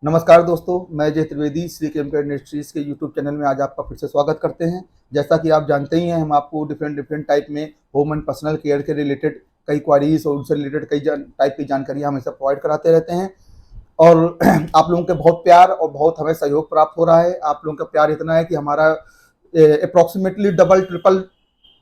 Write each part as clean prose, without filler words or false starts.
नमस्कार दोस्तों, मैं जय त्रिवेदी श्री केमिकल इंडस्ट्रीज़ के यूट्यूब चैनल में आज आपका फिर से स्वागत करते हैं। जैसा कि आप जानते ही हैं, हम आपको डिफरेंट टाइप में होम एंड पर्सनल केयर के रिलेटेड कई क्वारीज और उनसे रिलेटेड कई टाइप की जानकारी हमेशा प्रोवाइड कराते रहते हैं। और आप लोगों के बहुत प्यार और बहुत हमें सहयोग प्राप्त हो रहा है। आप लोगों का प्यार इतना है कि हमारा अप्रॉक्सीमेटली डबल ट्रिपल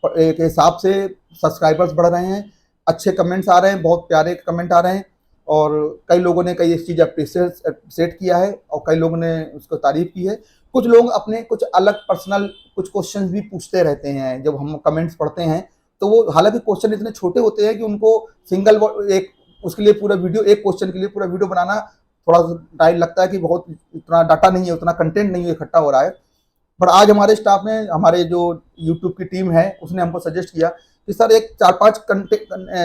के हिसाब से सब्सक्राइबर्स बढ़ रहे हैं। अच्छे कमेंट्स आ रहे हैं, बहुत प्यारे कमेंट आ रहे हैं और कई लोगों ने कई इस चीज़ अप्रिशिएट किया है और कई लोगों ने उसको तारीफ की है। कुछ लोग अपने कुछ अलग पर्सनल कुछ क्वेश्चन भी पूछते रहते हैं जब हम कमेंट्स पढ़ते हैं, तो वो हालांकि क्वेश्चन इतने छोटे होते हैं कि उनको सिंगल एक उसके लिए पूरा वीडियो, एक क्वेश्चन के लिए पूरा वीडियो बनाना थोड़ा सा टाइम लगता है कि बहुत इतना डाटा नहीं है, उतना कंटेंट नहीं है इकट्ठा हो रहा है। पर आज हमारे स्टाफ ने, हमारे जो यूट्यूब की टीम है उसने हमको सजेस्ट किया कि सर एक 4-5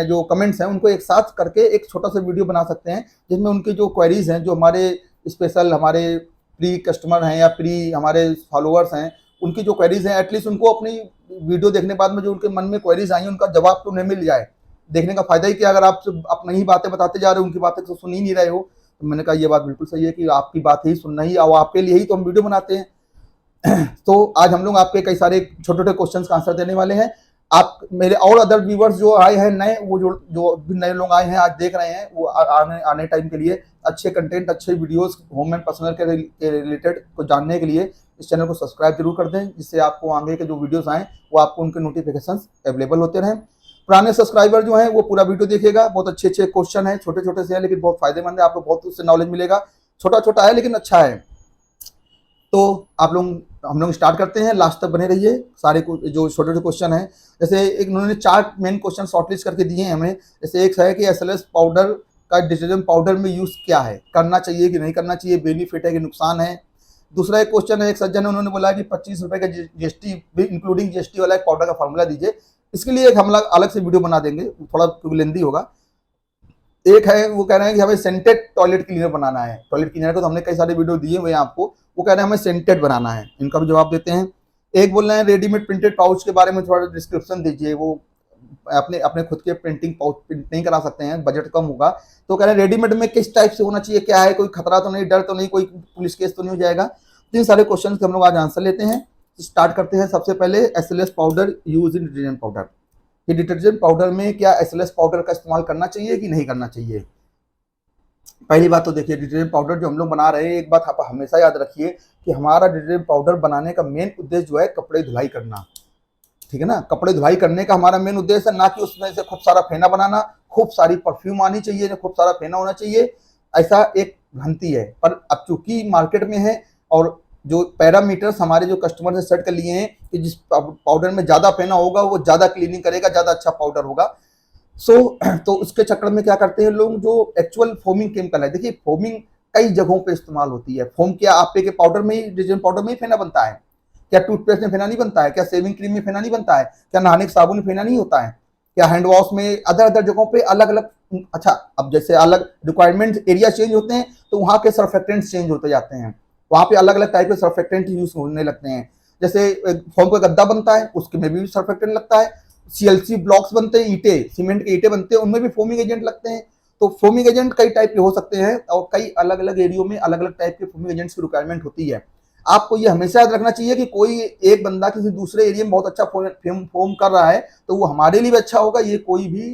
जो कमेंट्स हैं उनको एक साथ करके एक छोटा सा वीडियो बना सकते हैं, जिसमें उनकी जो क्वेरीज हैं, जो हमारे स्पेशल हमारे प्री कस्टमर हैं या प्री हमारे फॉलोअर्स हैं, उनकी जो क्वेरीज हैं एटलीस्ट उनको अपनी वीडियो देखने बाद में जो उनके मन में क्वेरीज आई उनका जवाब तो उन्हें मिल जाए। देखने का फायदा ही क्या, अगर आप अपनी ही बातें बताते जा रहे हो, उनकी बातें तो सुन ही नहीं रहे हो। तो मैंने कहा ये बात बिल्कुल सही है कि आपकी बात ही सुनना ही और आपके लिए ही तो हम वीडियो बनाते हैं। तो आज हम लोग आपके कई सारे छोटे छोटे क्वेश्चंस का आंसर देने वाले हैं। आप मेरे और अदर व्यूवर्स जो आए हैं नए, वो जो भी नए लोग आए हैं आज देख रहे हैं, वो आने टाइम के लिए अच्छे कंटेंट, अच्छे वीडियोस होम एंड पर्सनल के रिलेटेड को जानने के लिए इस चैनल को सब्सक्राइब जरूर कर दें, जिससे आपको आगे के जो वीडियोस आए वो आपको उनके नोटिफिकेशन अवेलेबल होते रहें। पुराने सब्सक्राइबर जो हैं वो पूरा वीडियो देखिएगा, बहुत अच्छे अच्छे क्वेश्चन है, छोटे छोटे से हैं लेकिन बहुत फायदेमंद है, आपको बहुत उससे नॉलेज मिलेगा। छोटा छोटा है लेकिन अच्छा है। तो आप लोग, हम लोग स्टार्ट करते हैं, लास्ट तक बने रहिए। सारे जो छोटे छोटे क्वेश्चन हैं, जैसे एक उन्होंने 4 मेन क्वेश्चन शॉर्टलिस्ट करके दिए हैं हमें। जैसे एक है कि एसएलएस पाउडर का डिटर्जेंट पाउडर में यूज क्या है, करना चाहिए कि नहीं करना चाहिए, बेनिफिट है कि नुकसान है। दूसरा एक क्वेश्चन है, एक सज्जन है उन्होंने बोला कि 25 रुपए का जीएसटी इंक्लूडिंग जीएसटी वाला एक पाउडर का फॉर्मूला दीजिए। इसके लिए एक हम लोग अलग से वीडियो बना देंगे, थोड़ा लेंदी होगा। एक है वो कह रहे हैं कि हमें सेंटेड टॉयलेट क्लीनर बनाना है। टॉयलेट क्लीनर को तो हमने कई सारे वीडियो दिए हुए हैं आपको, वो कह रहे हैं हमें सेंटेड बनाना है, इनका भी जवाब देते हैं। एक बोल रहे हैं रेडीमेड प्रिंटेड पाउच के बारे में थोड़ा डिस्क्रिप्शन दीजिए, वो अपने अपने खुद के प्रिंटिंग पाउच प्रिंट नहीं करा सकते हैं, बजट कम होगा। तो कह रहे हैं रेडीमेड में किस टाइप से होना चाहिए, क्या है, कोई खतरा तो नहीं, डर तो नहीं, कोई पुलिस केस तो नहीं हो जाएगा। तो इन सारे क्वेश्चन के हम लोग आज आंसर लेते हैं। स्टार्ट करते हैं। सबसे पहले SLS powder use in detergent powder, कि डिटर्जेंट पाउडर में क्या एसएलएस पाउडर का इस्तेमाल करना चाहिए कि नहीं करना चाहिए। पहली बात तो देखिए, डिटर्जेंट पाउडर जो हम लोग बना रहे हैं, एक बात आप हमेशा याद रखिए कि हमारा डिटर्जेंट पाउडर बनाने का मेन उद्देश्य जो है कपड़े धुलाई करना, ठीक है ना। कपड़े धुलाई करने का हमारा मेन उद्देश्य है, ना कि उसमें से खूब सारा फेना बनाना, खूब सारी परफ्यूम आनी चाहिए, खूब सारा फेना होना चाहिए, ऐसा एक भ्रांति है। पर अब चूंकि मार्केट में है और जो पैरामीटर्स हमारे जो कस्टमर ने सेट कर लिए हैं कि जिस पाउडर में ज्यादा फेना होगा वो ज्यादा क्लीनिंग करेगा, ज्यादा अच्छा पाउडर होगा। तो उसके चक्कर में क्या करते हैं लोग, जो एक्चुअल फोमिंग केमिकल है, देखिए फोमिंग कई जगहों पे इस्तेमाल होती है। फोम क्या आपे के पाउडर में ही, डिटर्जेंट पाउडर में ही फेना बनता है? क्या टूथपेस्ट में फेना नहीं बनता है? क्या शेविंग क्रीम में फेना नहीं बनता है? क्या नहाने के साबुन में फेना नहीं होता है? क्या हैंड वॉश में, अदर अदर जगहों पे अलग अलग। अच्छा, अब जैसे अलग रिक्वायरमेंट एरिया चेंज होते हैं तो वहां के सर्फेक्टेंट्स चेंज होते जाते हैं, वहां पे अलग अलग टाइप के सर्फेक्टेंट यूज होने लगते हैं। जैसे फोम का गद्दा बनता है, उसके में भी सर्फेक्टेंट लगता है। सीएलसी ब्लॉक्स बनते हैं, ईंटे, सीमेंट के ईंटे बनते हैं, उनमें भी फोमिंग एजेंट लगते हैं। तो फोमिंग एजेंट कई टाइप के हो सकते हैं और कई अलग अलग एरियो में अलग अलग टाइप के फोमिंग एजेंट्स की रिक्वायरमेंट होती है। आपको ये हमेशा याद रखना चाहिए कि कोई एक बंदा किसी दूसरे एरिया में बहुत अच्छा फोम कर रहा है तो वो हमारे लिए भी अच्छा होगा, ये कोई भी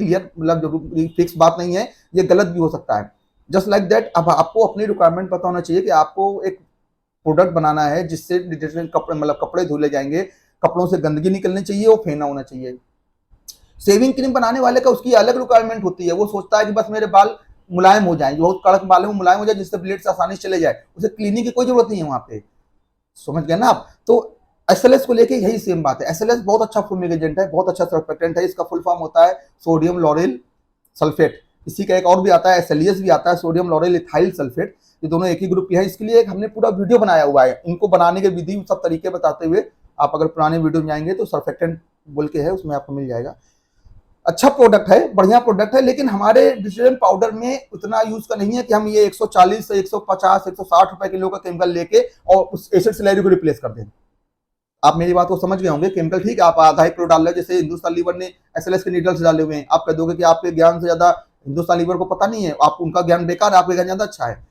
क्लियर मतलब जरूरी फिक्स बात नहीं है, ये गलत भी हो सकता है। जस्ट लाइक दैट, अब आपको अपनी रिक्वायरमेंट पता होना चाहिए कि आपको एक प्रोडक्ट बनाना है जिससे डिटर्जेंट कपड़े, मतलब कपड़े धुले जाएंगे, कपड़ों से गंदगी निकलनी चाहिए और फेना होना चाहिए। शेविंग क्रीम बनाने वाले का उसकी अलग रिक्वायरमेंट होती है, वो सोचता है कि बस मेरे बाल मुलायम हो जाए, बहुत कड़क बाल है वो मुलायम हो जाए, जिससे ब्लेड से आसानी से चले जाए, उसे क्लीनिंग की कोई जरूरत नहीं है वहां पे। समझ गए ना आप? तो एसएलएस को लेके यही सेम बात है। एसएलएस बहुत अच्छा फूमिंग एजेंट है, बहुत अच्छा सर्फेक्टेंट है। इसका फुल फॉर्म होता है सोडियम लॉरेल सल्फेट। इसी का एक और भी आता है, एसएलईएस भी आता है, सोडियम लॉरेल इथाइल सल्फेट। ये दोनों एक ही ग्रुप की है। इसके लिए एक हमने पूरा वीडियो बनाया हुआ है, इनको बनाने के विधि सब तरीके बताते हुए। आप अगर पुराने वीडियो में जाएंगे तो सर्फेक्टेंट बोल के है, उसमें आपको मिल जाएगा। अच्छा प्रोडक्ट है, बढ़िया प्रोडक्ट है, लेकिन हमारे डिटर्जेंट पाउडर में उतना यूज का नहीं है कि हम ये 140 से 150 160 रुपए किलो का केमिकल लेके और उस एसिड स्लैरी को रिप्लेस कर दें। आप मेरी बात को समझ गए होंगे। केमिकल ठीक है, आप आधा ही किलो डाल रहे हैं, जैसे हिंदुस्तान लीवर ने एसएलएस के नीडल्स डाले हुए हैं। आप कह दोगे कि आपके ज्ञान से ज्यादा हिंदुस्तान लीवर को पता नहीं है, आप उनका ज्ञान बेकार है, आपका ज्ञान ज्यादा अच्छा है।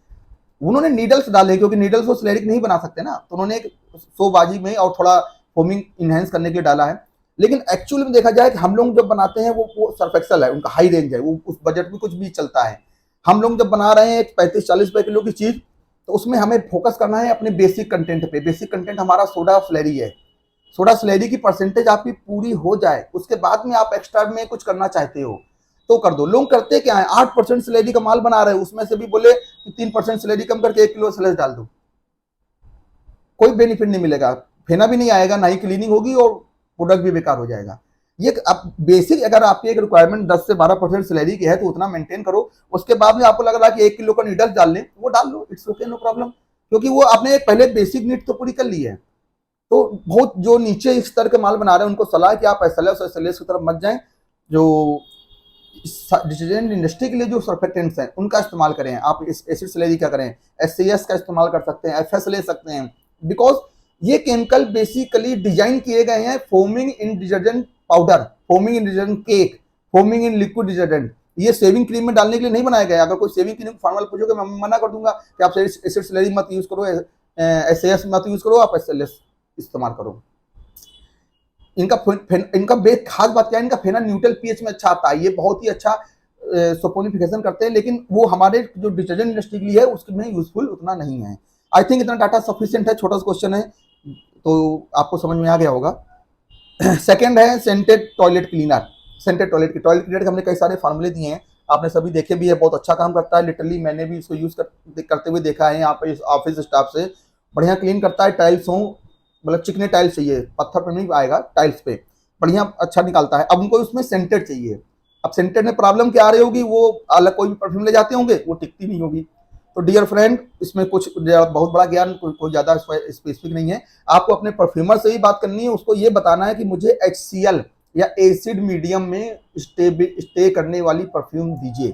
उन्होंने नीडल्स डाले क्योंकि नीडल्स वो स्लेरिक नहीं बना सकते ना, तो उन्होंने एक शोबाजी में और थोड़ा फोमिंग इनहेंस करने के लिए डाला है। लेकिन एक्चुअल में देखा जाए कि हम लोग जब बनाते हैं वो सर्फ एक्सेल है, उनका हाई रेंज है, वो उस बजट में कुछ भी चलता है। हम लोग जब बना रहे हैं 35-40 रुपए किलो की चीज, तो उसमें हमें फोकस करना है अपने बेसिक कंटेंट पे। बेसिक कंटेंट हमारा सोडा स्लैरी है। सोडा स्लैरी की परसेंटेज आपकी पूरी हो जाए, उसके बाद में आप एक्स्ट्रा में कुछ करना चाहते हो तो कर दो। लोग करते क्या है, 8% स्लैरी का माल बना रहे हैं, उसमें से भी बोले कि 3% स्लैरी कम करके 1 किलो स्लैरी डाल दो, कोई बेनिफिट नहीं मिलेगा, फेना भी नहीं आएगा, ना ही क्लीनिंग होगी और प्रोडक्ट भी बेकार हो जाएगा। ये अब बेसिक अगर आपकी एक रिक्वायरमेंट 10 से 12% सैलरी की है तो उतना मेंटेन करो। उसके बाद में आपको लग रहा है कि 1 किलो का नीडल्स डाल लें, वो डाल लो, इट्स ओके, नो प्रॉब्लम, क्योंकि वो आपने पहले बेसिक नीड तो पूरी कर ली है। तो बहुत जो नीचे इस तरह के माल बना रहे हैं उनको सलाह है कि आप एसएलएस की तरफ मत जाएं। जो डिटर्जेंट इंडस्ट्री के लिए जो सर्फेक्टेंट्स हैं उनका इस्तेमाल करें। आप एसिड स्लैरी क्या करें, एससीएस का इस्तेमाल कर सकते हैं, एफएस ले सकते हैं, बिकॉज ये केमिकल बेसिकली डिजाइन किए गए हैं foaming in detergent powder, foaming in detergent cake, foaming in liquid detergent. ये सेविंग क्रीम में डालने के लिए नहीं बनाया गया। अगर कोई सेविंग क्रीम फार्मल पूछोगे मैं मना कर दूंगा कि आप एसिड स्लैरी मत यूज करो, एसएस मत यूज करो, आप एसएलएस इस्तेमाल करो। इनका बेस खास बात क्या है, इनका फेना न्यूट्रल पीएच में अच्छा आता है, ये बहुत ही अच्छा सपोनिफिकेशन करते हैं, लेकिन वो हमारे जो डिटर्जेंट इंडस्ट्री के लिए है उसमें यूजफुल उतना नहीं है। आई थिंक इतना डाटा सफिशिएंट है, छोटा सा क्वेश्चन है तो आपको समझ में आ गया होगा। सेकंड है scented toilet cleaner. Scented toilet cleaner के हमने कई सारे फार्मूले दिए हैं, आपने सभी देखे भी है, बहुत अच्छा काम करता है। लिटरली मैंने भी इसको यूज करते हुए देखा है यहाँ पे ऑफिस स्टाफ से, बढ़िया क्लीन करता है। टाइल्स हो, मतलब चिकने टाइल्स चाहिए, पत्थर पे नहीं आएगा, टाइल्स पे बढ़िया अच्छा निकालता है। अब उनको उसमें सेंटेड चाहिए। अब सेंटेड में प्रॉब्लम क्या आ रही होगी, वो अलग कोई भी परफ्यूम ले जाते होंगे, वो टिकती नहीं होगी। तो डियर फ्रेंड, इसमें कुछ बहुत बड़ा ज्ञान कोई ज़्यादा स्पेसिफिक नहीं है, आपको अपने परफ्यूमर से ही बात करनी है, उसको ये बताना है कि मुझे HCl या एसिड मीडियम में स्टे करने वाली परफ्यूम दीजिए।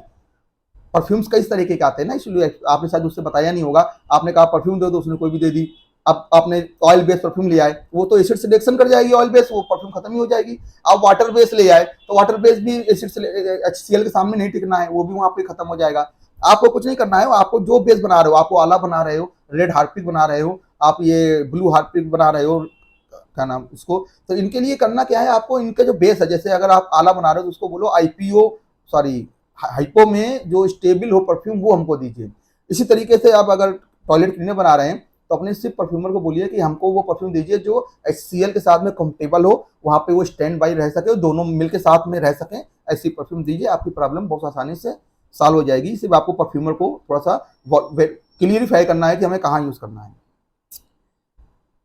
परफ्यूम्स कई तरीके के आते हैं ना, इसलिए आपने शायद उससे बताया नहीं होगा। आपने कहा परफ्यूम दे दो, उसने कोई भी दे दी। अब आपने ऑयल बेस्ड परफ्यूम ले आए, वो तो एसिड से रिएक्शन कर जाएगी, ऑयल बेस, वो परफ्यूम खत्म ही हो जाएगी। आप वाटर बेस ले आए तो वाटर बेस भी एसिड से HCl के सामने नहीं टिकना है, वो भी वहां पे खत्म हो जाएगा। आपको कुछ नहीं करना है, आपको जो बेस बना रहे हो, आपको आला बना रहे हो, रेड हार्पिक बना रहे हो, आप ये ब्लू हार्पिक बना रहे हो, क्या नाम इसको, तो इनके लिए करना क्या है, आपको इनके जो बेस है, जैसे अगर आप आला बना रहे हो तो उसको बोलो IPO, सॉरी हाइपो में जो स्टेबल हो परफ्यूम वो हमको दीजिए। इसी तरीके से आप अगर टॉयलेट क्लीनर बना रहे हैं तो अपने सिर्फ परफ्यूमर को बोलिए कि हमको वो परफ्यूम दीजिए जो HCl के साथ में कंफर्टेबल हो, वहाँ पे वो स्टैंड बाई रह सके, दोनों मिलकर साथ में रह सकें, ऐसी परफ्यूम दीजिए। आपकी प्रॉब्लम बहुत आसानी से सॉल्व हो जाएगी। सिर्फ आपको परफ्यूमर को थोड़ा सा क्लियरिफाई करना है कि हमें कहाँ यूज करना है।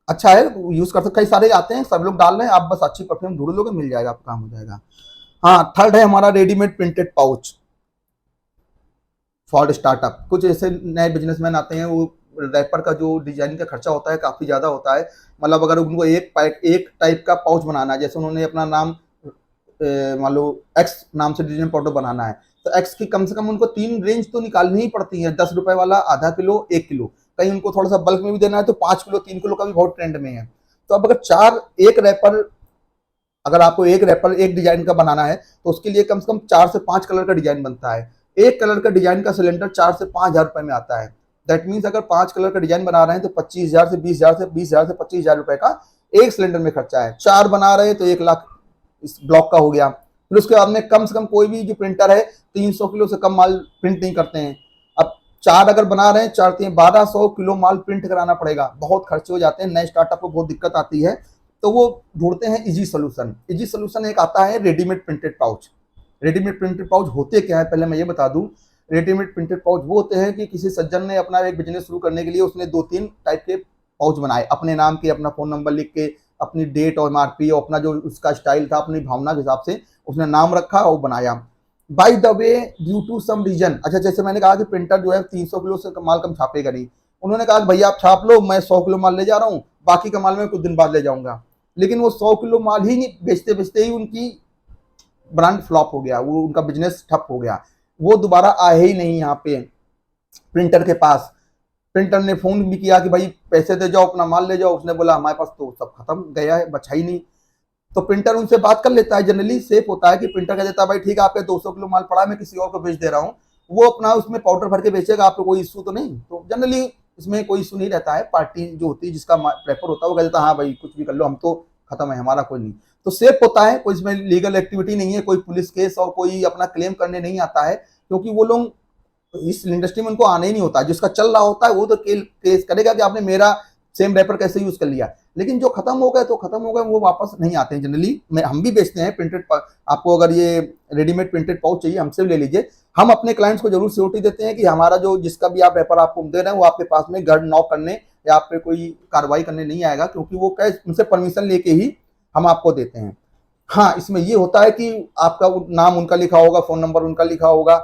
अच्छा है, यूज कर सकते, कई सारे आते हैं, सब लोग डाल रहे हैं, आप बस अच्छी परफ्यूम ढूंढ लोगे, मिल जाएगा, आपका काम हो जाएगा। हाँ, थर्ड है हमारा readymade printed pouch for startup. कुछ ऐसे नए बिजनेसमैन आते हैं, वो रैपर का जो डिजाइन का खर्चा होता है काफ़ी ज़्यादा होता है। मतलब अगर उनको एक टाइप का पाउच बनाना है, जैसे उन्होंने अपना नाम मान लो एक्स नाम से डिजाइन पाउडर बनाना है, तो एक्स की कम से कम उनको 3 रेंज तो निकालनी ही पड़ती है। 10 रुपए वाला, आधा किलो, 1 किलो, कहीं उनको थोड़ा सा बल्क में भी देना है तो 5 किलो 3 किलो का भी बहुत ट्रेंड में है। तो अब अगर अगर आपको एक रैपर एक डिजाइन का बनाना है तो उसके लिए कम से कम 4 से 5 कलर का डिजाइन बनता है। एक कलर का डिजाइन का सिलेंडर 4 से 5 हजार रुपए में आता है। दैट मीन्स अगर 5 कलर का डिजाइन बना रहे हैं तो 25,000 से 20,000 से 20,000 से 25,000 रुपए का एक सिलेंडर में खर्चा है। 4 बना रहे हैं तो 1 लाख इस ब्लॉक का हो गया। फिर उसके बाद में कम से कम कोई भी जो प्रिंटर है 300 किलो से कम माल प्रिंट नहीं करते हैं। अब 4 अगर बना रहे हैं, 4 3 1200 किलो माल प्रिंट कराना पड़ेगा, बहुत खर्चे हो जाते हैं। नए स्टार्टअप को बहुत दिक्कत आती है, तो वो ढूंढते हैं इजी सोल्यूशन। इजी सोल्यूशन एक आता है readymade printed pouch. Readymade printed pouch होते क्या है, पहले मैं ये बता दूं। रेडीमेड प्रिंटेड पाउच वो होते हैं कि किसी सज्जन ने अपना एक बिजनेस शुरू करने के लिए उसने 2-3 टाइप के पाउच बनाए, अपने नाम के, अपना फोन नंबर लिख के, अपनी डेट और MRP और अपना जो उसका स्टाइल था, अपनी भावना के हिसाब से उसने नाम रखा और बनाया। By the way, due to some reason, अच्छा जैसे मैंने कहा कि प्रिंटर जो है 300 किलो से माल कम छापेगा नहीं, उन्होंने कहा कि भैया आप छाप लो, मैं 100 किलो माल ले जा रहा हूँ, बाकी का माल मैं कुछ दिन बाद ले जाऊंगा। लेकिन वो 100 किलो माल ही नहीं बेचते बेचते ही उनकी ब्रांड फ्लॉप हो गया, वो उनका बिजनेस ठप हो गया, वो दोबारा आए ही नहीं यहाँ पे प्रिंटर के पास। प्रिंटर ने फोन भी किया कि भाई पैसे दे जाओ, अपना माल ले जाओ, उसने बोला हमारे पास तो सब खत्म गया है, बचा ही नहीं। तो प्रिंटर उनसे बात कर लेता है, जनरली सेफ होता है कि प्रिंटर कह देता है भाई ठीक है, आपके 200 किलो माल पड़ा है, मैं किसी और को बेच दे रहा हूँ, वो अपना उसमें पाउडर भर के बेचेगा, आपको कोई इशू तो नहीं। तो जनरली इसमें कोई इशू नहीं रहता है। पार्टी जो होती है जिसका प्रेफर होता है वो कहता है हाँ भाई कुछ भी कर लो, हम तो खत्म है, हमारा कोई नहीं। तो सेफ होता है, कोई इसमें लीगल एक्टिविटी नहीं है, कोई पुलिस केस और कोई अपना क्लेम करने नहीं आता है, क्योंकि वो लोग इस इंडस्ट्री में उनको आना ही नहीं होता। जिसका चल रहा होता है वो तो केस करेगा कि आपने मेरा सेम रैपर कैसे यूज कर लिया। लेकिन जो खत्म हो गए तो खत्म हो गए, वो वापस नहीं आते हैं जनरली। हम भी बेचते हैं प्रिंटेड, आपको अगर ये रेडीमेड प्रिंटेड पाउच चाहिए हमसे भी ले लीजिए। हम अपने क्लाइंट्स को जरूर सिक्योरिटी देते हैं कि हमारा जो जिसका भी आप रैपर आपको दे रहे हैं वो आपके पास में घर नॉक करने या आप पे कोई कार्रवाई करने नहीं आएगा, क्योंकि वो कैसे उनसे परमिशन लेके ही हम आपको देते हैं। हाँ, इसमें ये होता है कि आपका नाम उनका लिखा होगा, फोन नंबर उनका लिखा होगा,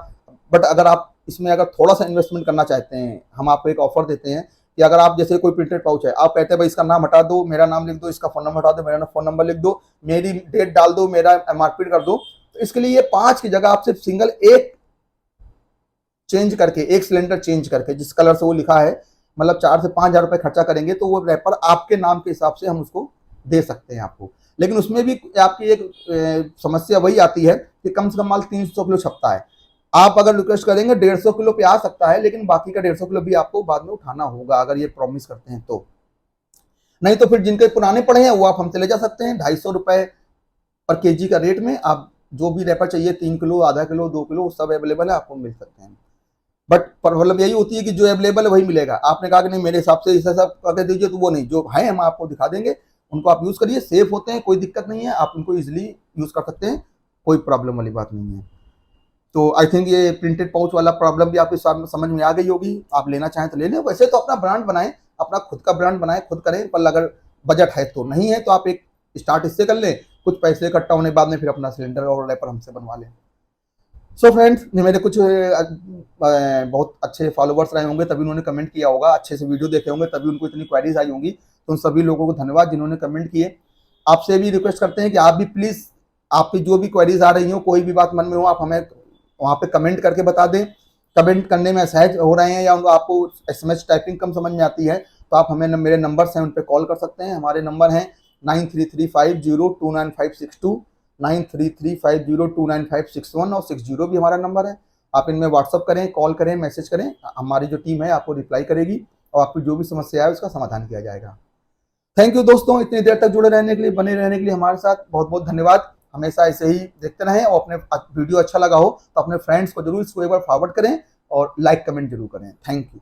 बट अगर आप इसमें अगर थोड़ा सा इन्वेस्टमेंट करना चाहते हैं, हम आपको एक ऑफर देते हैं कि अगर आप जैसे कोई प्रिंटेड पाउच है, आप कहते हैं भाई इसका नाम हटा दो, मेरा नाम लिख दो, इसका फोन नंबर हटा दो, मेरा फोन नंबर लिख दो, मेरी डेट डाल दो, मेरा एमआरपी कर दो, तो इसके लिए ये 5 की जगह आप सिर्फ सिंगल एक चेंज करके, एक सिलेंडर चेंज करके जिस कलर से वो लिखा है, मतलब 4 से 5 हजार रुपए खर्चा करेंगे तो वो रैपर आपके नाम के हिसाब से हम उसको दे सकते हैं आपको। लेकिन उसमें भी आपकी एक समस्या वही आती है कि कम से कम माल 300 किलो छपता है। आप अगर रिक्वेस्ट करेंगे 150 किलो पे आ सकता है, लेकिन बाकी का 150 किलो भी आपको बाद में उठाना होगा अगर ये प्रॉमिस करते हैं तो। नहीं तो फिर जिनके पुराने पड़े हैं वो आप हमसे ले जा सकते हैं 250 रुपए पर केजी का रेट में। आप जो भी रैपर चाहिए 3 किलो, आधा किलो, 2 किलो सब अवेलेबल है, आपको मिल सकते हैं। बट प्रॉब्लम यही होती है कि जो अवेलेबल है वही मिलेगा। आपने कहा कि नहीं मेरे हिसाब से इसे सब करके दीजिए, तो वो नहीं, जो है हम आपको दिखा देंगे, उनको आप यूज करिए, सेफ होते हैं, कोई दिक्कत नहीं है, आप उनको इजिली यूज कर सकते हैं, कोई प्रॉब्लम वाली बात नहीं है। तो आई थिंक ये प्रिंटेड पाउच वाला प्रॉब्लम भी आपके समझ में आ गई होगी। आप लेना चाहें तो ले लें, वैसे तो अपना ब्रांड बनाएं, अपना खुद का ब्रांड बनाएं, खुद करें, पर अगर बजट है तो, नहीं है तो आप एक स्टार्ट इससे कर लें, कुछ पैसे इकट्ठा होने बाद में फिर अपना सिलेंडर और रैपर हमसे बनवा लें। सो फ्रेंड्स, मेरे कुछ बहुत अच्छे फॉलोवर्स रहे होंगे तभी उन्होंने कमेंट किया होगा, अच्छे से वीडियो देखे होंगे तभी उनको इतनी क्वेरीज आई होंगी। तो उन सभी लोगों को धन्यवाद जिन्होंने कमेंट किए। आपसे भी रिक्वेस्ट करते हैं कि आप भी प्लीज़ आपकी जो भी क्वेरीज आ रही हो, कोई भी बात मन में हो, आप हमें वहाँ पे कमेंट करके बता दें। कमेंट करने में असहज हो रहे हैं या आपको SMS टाइपिंग कम समझ में आती है तो आप हमें मेरे नंबर्स हैं उन पर कॉल कर सकते हैं। हमारे नंबर हैं 9335029562, 9335029561 और 60 भी हमारा नंबर है। आप इनमें व्हाट्सअप करें, कॉल करें, मैसेज करें, हमारी जो टीम है आपको रिप्लाई करेगी और आपकी जो भी समस्या है उसका समाधान किया जाएगा। थैंक यू दोस्तों, इतनी देर तक जुड़े रहने के लिए, बने रहने के लिए हमारे साथ बहुत बहुत धन्यवाद। हमेशा ऐसे ही देखते रहें और अपने वीडियो अच्छा लगा हो तो अपने फ्रेंड्स को जरूर इसको एक बार फॉरवर्ड करें और लाइक कमेंट जरूर करें। Thank you.